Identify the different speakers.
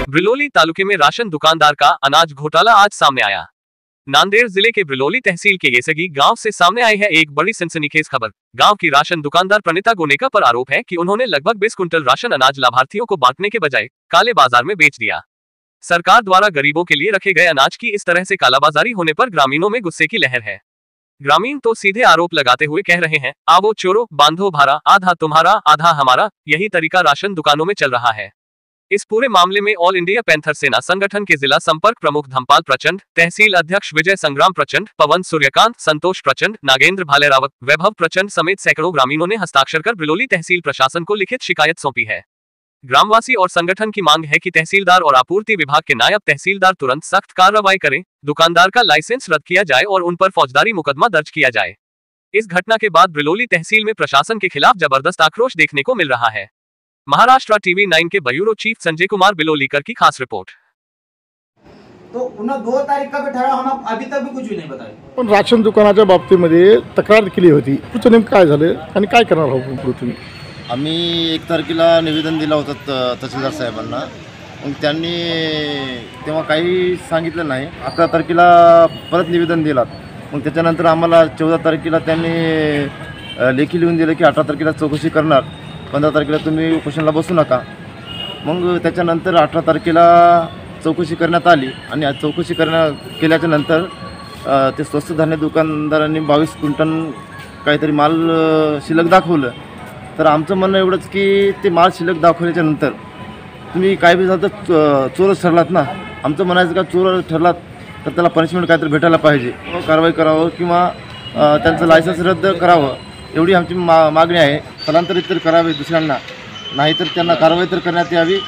Speaker 1: ब्रिलोली तालुके में राशन दुकानदार का अनाज घोटाला आज सामने आया। नांदेड़ जिले के ब्रिलोली तहसील के येसगी गांव से सामने आई है एक बड़ी सनसनीखेज खबर। गांव की राशन दुकानदार प्रणीता गोनेका पर आरोप है कि उन्होंने लगभग 20 कुंटल राशन अनाज लाभार्थियों को बांटने के बजाय काले बाजार में बेच दिया। सरकार द्वारा गरीबों के लिए रखे गए अनाज की इस तरह से कालाबाजारी होने पर ग्रामीणों में गुस्से की लहर है। ग्रामीण तो सीधे आरोप लगाते हुए कह रहे हैं, आवो चोरो, बांधो भारा, आधा तुम्हारा आधा हमारा। यही तरीका राशन दुकानों में चल रहा है। इस पूरे मामले में ऑल इंडिया पैंथर सेना संगठन के जिला संपर्क प्रमुख धमपाल प्रचंड, तहसील अध्यक्ष विजय संग्राम प्रचंड, पवन सूर्यकांत, संतोष प्रचंड, नागेंद्र भालेरावत, वैभव प्रचंड समेत सैकड़ों ग्रामीणों ने हस्ताक्षर कर ब्रिलोली तहसील प्रशासन को लिखित शिकायत सौंपी है। ग्रामवासी और संगठन की मांग है कि तहसीलदार और आपूर्ति विभाग के नायब तहसीलदार तुरंत सख्त कार्रवाई करें, दुकानदार का लाइसेंस रद्द किया जाए और उन पर फौजदारी मुकदमा दर्ज किया जाए। इस घटना के बाद ब्रिलोली तहसील में प्रशासन के खिलाफ जबरदस्त आक्रोश देखने को मिल रहा है। महाराष्ट्र टीवी 9 के ब्यूरो चीफ संजय कुमार बिलोलीकर की खास रिपोर्ट।
Speaker 2: तो उन्हें 2 तारीख का भी ठराव हम अभी तक भी कुछ भी नहीं बताया।
Speaker 3: पण राशन दुकानाच्या बाबतीमध्ये तक्रार केली होती, पुढचं नेमकं काय झालं आणि काय करणार आहोत तुम्ही?
Speaker 4: आम्ही 1 तारखेला निवेदन दिलं होतं तहसीलदार साहेबांना, मग त्यांनी तेव्हा काही सांगितलं नाही। 11 तारखेला परत निवेदन दिलं, मग त्याच्यानंतर आम्हाला 14 तारखेला त्यांनी लेखी लिहून दिलं की 18 तारखेला चौकशी करणार, 15 तारखेला तुम्ही उपोषणाला बसू नका। मग त्याच्यानंतर 18 तारखेला चौकशी करण्यात आली आणि चौकशी केल्याच्या नंतर ते स्वस्त धान्य दुकानदारांनी 22 क्विंटल काहीतरी माल शिल्लक दाखवलं। तर आमचं म्हणणं एवढंच की ते माल शिल्लक दाखवल्याच्या नंतर तुम्ही काय बी झालं तर चोरच ठरलात ना। आमचं म्हणायचं का चोर ठरलात तर त्याला पनिशमेंट काहीतरी भेटायला पाहिजे, कारवाई करावं किंवा त्यांचं लायसन्स रद्द करावं, एवढी आमची मागणी आहे। स्थलांतरित तर करावे दुसऱ्यांना, नाहीतर त्यांना कारवाई तर करण्यात यावी।